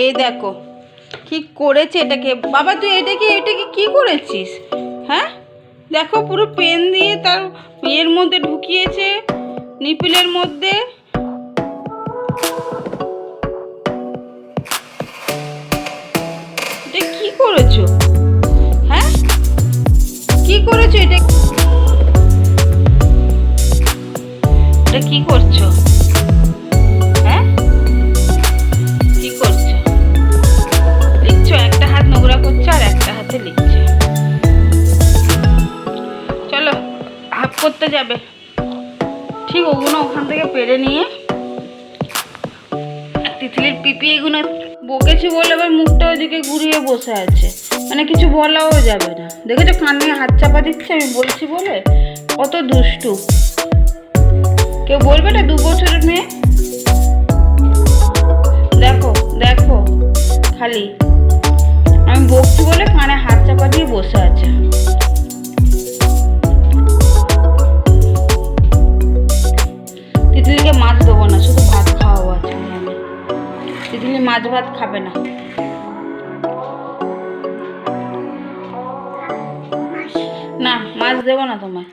এই দেখো কি করেছে এটাকে। বাবা তুই এটাকে কি করেছিস? হ্যাঁ দেখো পুরো পেন দিয়ে তার এর মধ্যে ঢুকিয়েছে, নিপিলের মধ্যে। এটা কি করেছো? হ্যাঁ কি করেছো এটা? এটা কি করছো? হ্যাঁ কি করছো? লিখছো, একটা হাত নোংরা করছো আর একটা হাতে লিখছে। চলো হাফ করতে যাবে, ঠিক ওগুলো ওখান থেকে পেরে নিয়ে। তিতলির পিপি এগুলো বকেছি বলে আবার মুখটা ওইদিকে ঘুরিয়ে বসে আছে, মানে কিছু বলাও যাবে না। দেখেছো কানে হাত চাপা দিচ্ছে আমি বলছি বলে, কত দুষ্টু। কেউ বলবে না 2 বছরের মেয়ে? দেখো দেখো খালি আমি বকছি বলে কানে হাত চাপা দিয়ে বসে আছে। তিতলিকে মাছ দেবো না, শুধু ভাত খাওয়াবো আছে। তিতলি মাছ ভাত খাবে না। না মাছ দেবো না তোমায়।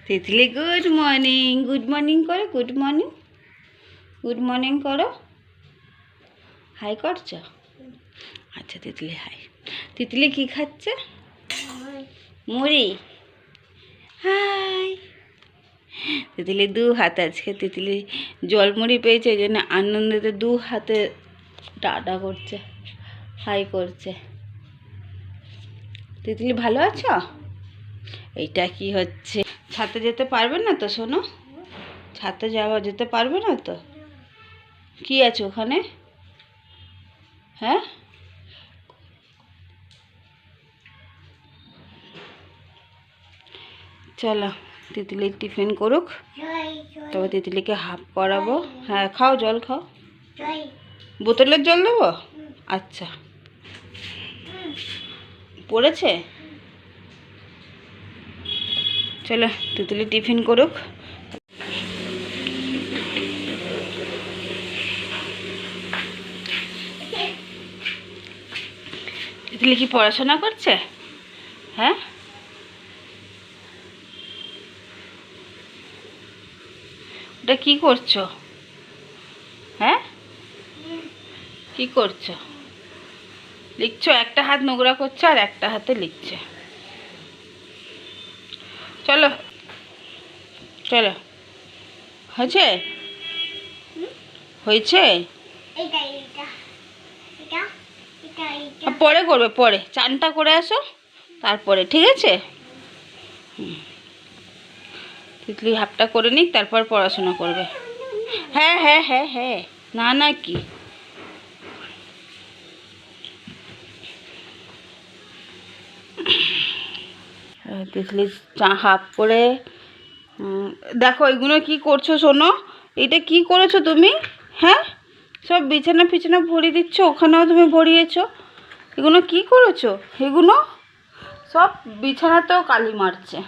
Titli good morning, good morning করো, গুড মর্নিং, গুড মর্নিং করো। হাই করছো? আচ্ছা তিতলি হাই। তিতলি কি খাচ্ছে? মুড়ি। হাই। তিতলি 2 হাত, আজকে তিতলি জলমুড়ি পেয়েছে, ওই জন্য আনন্দেতে 2 হাতে টাটা করছে, হাই করছে। তিতলি ভালো আছো? এইটা কি হচ্ছে? ছাতে যেতে পারবে না তো শোনো? ছাতে যেতে পারবে না তো? কি আছে ওখানে? হ্যাঁ চলো তিতলি টিফিন করুক, তবে তিতলিকে হাফ করাবো। হ্যাঁ খাও, জল খাও। বোতলের জল দেবো? আচ্ছা পড়েছে। চলো তিতলি টিফিন করুক। তিতলি কি পড়াশোনা করছে? হ্যাঁ ওটা কি করছো? হ্যাঁ কি করছো? লিখছো, একটা হাত নোংরা করছে আর একটা হাতে লিখছে। চলো চলো হয়েছে, হয়েছে। পরে করবে, পরে চানটা করে আসো তারপরে, ঠিক আছে? তিতলি হাফটা করে নিক, তারপর পড়াশোনা করবে। হ্যাঁ হ্যাঁ হ্যাঁ হ্যাঁ, না না কি তিতলি হাফ করে। দেখো এগুলো কি করছো শোনো, এটা কি করেছো তুমি? হ্যাঁ সব বিছানা ফিছানা ভরিয়ে দিচ্ছ, ওখানেও তুমি ভরিয়েছো। এগুলো কি করেছো? এগুলো সব বিছানাতেও কালি মারছে।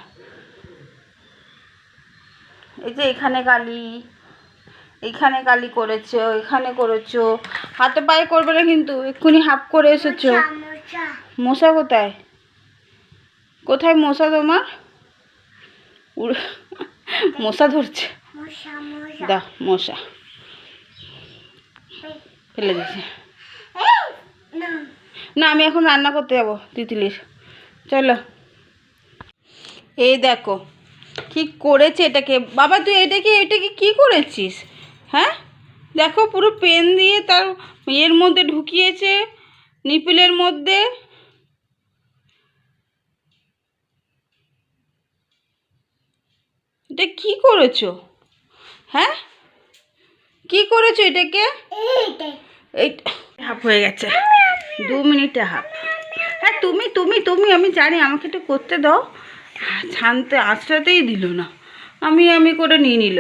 এই যে এখানে কালি, এইখানে কালি করেছো, এখানে করেছো। হাতে পায়ে করবে না কিন্তু, এক্ষুনি হাফ করে এসেছো। মশা কোথায়? কোথায় মশা তোমার? মশা ধরছে, দাও মশা ফেলে দিচ্ছে। না আমি এখন রান্না করতে যাবো তিতলির। চলো এই দেখো কি করেছে এটাকে। বাবা তুই এটাকে কি করেছিস? হ্যাঁ দেখো পুরো পেন দিয়ে তার এর মধ্যে ঢুকিয়েছে, নিপিলের মধ্যে। এটা কি করেছো? হ্যাঁ কি করেছো এটাকে? এই হাফ হয়ে গেছে, 2 মিনিটে হাফ। হ্যাঁ তুমি তুমি তুমি আমি জানি, আমাকে একটু করতে দাও। ছানতে আঁচড়াতেই দিল না, আমি করে নিয়ে নিল।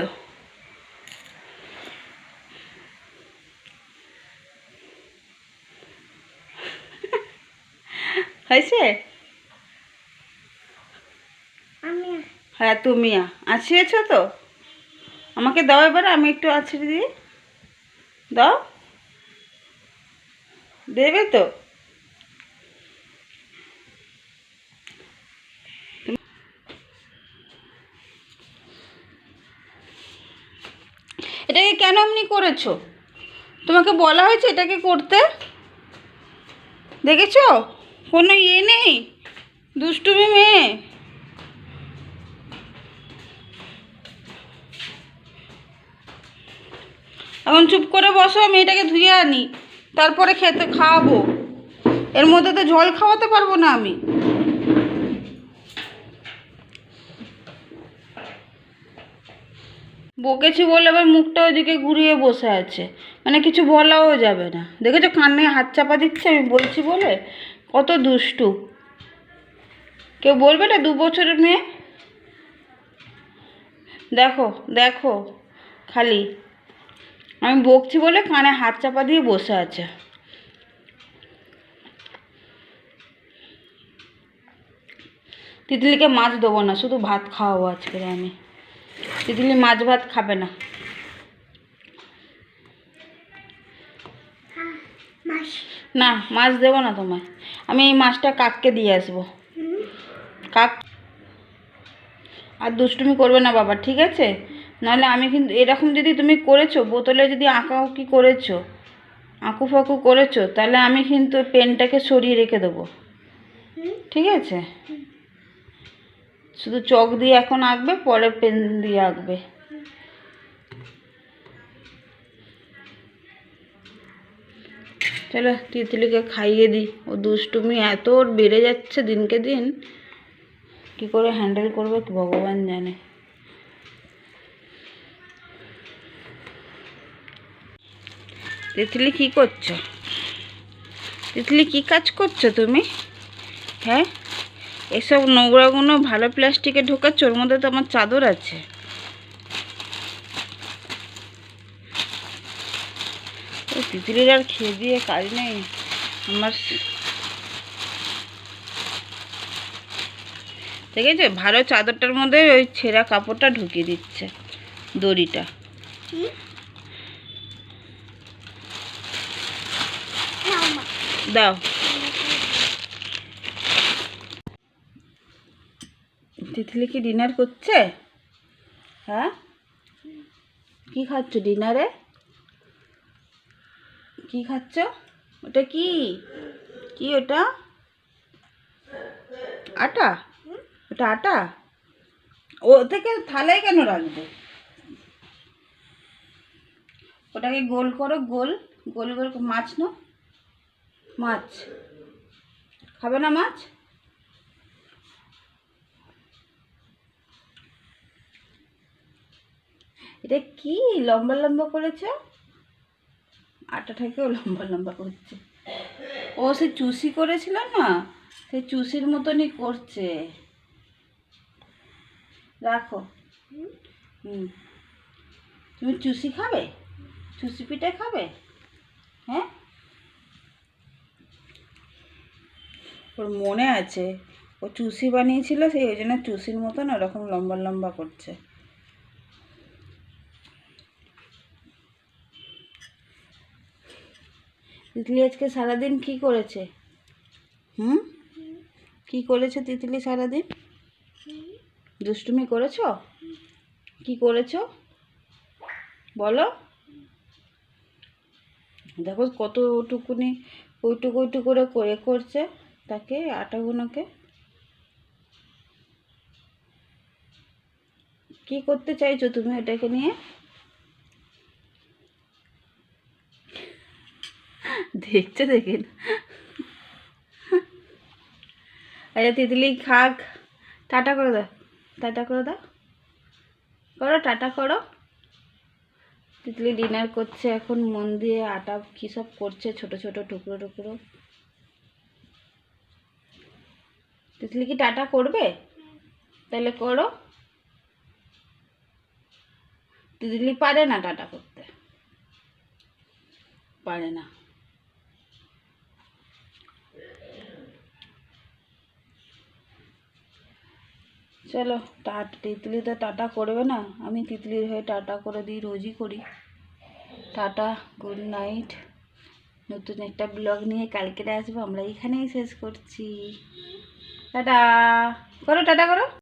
হয়েছে? হ্যাঁ তুমি আছিয়েছো তো, আমাকে দাও এবার, আমি একটু আছড়ে দিই। দাও, দেবে তো? এটাকে কেন এমনি করেছো? তোমাকে বলা হয়েছে এটাকে করতে? দেখেছো, কোনো ইয়ে নেই, দুষ্টুমি মেয়ে। এখন চুপ করে বসো, আমি এটাকে ধুয়ে আনি, তারপরে খেতে খাওয়াবো। এর মধ্যে তো জল খাওয়াতে পারবো না আমি। বকেছি বলে এবার মুখটা ওইদিকে ঘুরিয়ে বসে আছে, মানে কিছু বলাও যাবে না। দেখেছো কানে হাত চাপা দিচ্ছে আমি বলছি বলে, কত দুষ্টু। কেউ বলবে না 2 বছরের মেয়ে? দেখো দেখো, খালি আমি বকছি বলে কানে হাত চাপা দিয়ে বসে আছে। তিতলিকে মাছ দেবো না, শুধু ভাত খাওয়াবো আজকে আমি। তিতলি মাছ ভাত খাবে না। না, মাছ দেবো না তোমায়। আমি এই মাছটা কাককে দিয়ে আসবো। কাক আর দুষ্টুমি করবে না বাবা, ঠিক আছে? নাহলে আমি কিন্তু এরকম যদি তুমি করেছো, বোতলে যদি আঁকাউকি করেছো, আঁকু ফাঁকু করেছো, তাহলে আমি কিন্তু পেনটাকে সরিয়ে রেখে দেবো, ঠিক আছে? শুধু চক দিয়ে এখন আঁকবে, পরে পেন দিয়ে আঁকবে। চলো তিতলিকে খাইয়ে দিই, ও দুষ্টুমি এত ওর বেড়ে যাচ্ছে দিনকে দিন, কি করে হ্যান্ডেল করবে ভগবান জানে। তিতলি কি করছো? তিতলি কি কাজ করছো তুমি? হ্যাঁ, এসব নোংরাগুলো ভালো প্লাস্টিকে ঢোকাচ্ছ, ওর মধ্যে তো আমার চাদর আছে। তিতলির আর খেয়ে দিয়ে কাজ নেই আমার। দেখেছো, ভালো চাদরটার মধ্যে ওই ছেঁড়া কাপড়টা ঢুকিয়ে দিচ্ছে, দড়িটা। দাও। তিতলি কি ডিনার করছে? হ্যাঁ, কি খাচ্ছ ডিনারে? কি খাচ্ছ? ওটা কি? কি ওটা? আটা? ওটা আটা? ও থেকে থালায় কেন রাখবে? ওটাকে গোল করো, গোল গোল গোল মাছ না, মাছ খাবে না মাছ? এটা কি লম্বা লম্বা করেছে? আটাটাকেও লম্বা লম্বা করছে। ও সে চুষি করেছিল না, সেই চুষির মতনই করছে। রাখো। হুম, তুমি চুষি খাবে? চুষি পিঠে খাবে? হ্যাঁ, ওর মনে আছে, ও চুষি বানিয়েছিল, সেই ওই জন্য চুষির মতন ওরকম লম্বা লম্বা করছে। তিতলি আজকে সারাদিন কি করেছে? হুম, কি করেছে তিতলি সারাদিন? দুষ্টুমি করেছো? কি করেছো বলো? দেখো কতটুকুনি ওইটুকু ওইটুকু করে করে করছে, তাকে আটাগুলোকে। কি করতে চাইছো তুমি এটাকে নিয়ে? দেখছে দেখে না। আচ্ছা তিতলি খাক, টাটা করে দাও, টাটা করে দাও, করো টাটা করো। তিতলি ডিনার করছে এখন, মন দিয়ে আটা কী সব করছে, ছোট ছোট টুকরো টুকরো। তিতলি কি টাটা করবে? তাহলে করো। তিতলি পারে না টাটা করতে, পারে না। চলো তিতলি তো টাটা করবে না, আমি তিতলির হয়ে টাটা করে দিই, রোজই করি। Tata, good night. নতুন একটা ব্লগ নিয়ে কালকে আসবো, আমরা এখানেই শেষ করছি। টাটা করো, টাটা করো।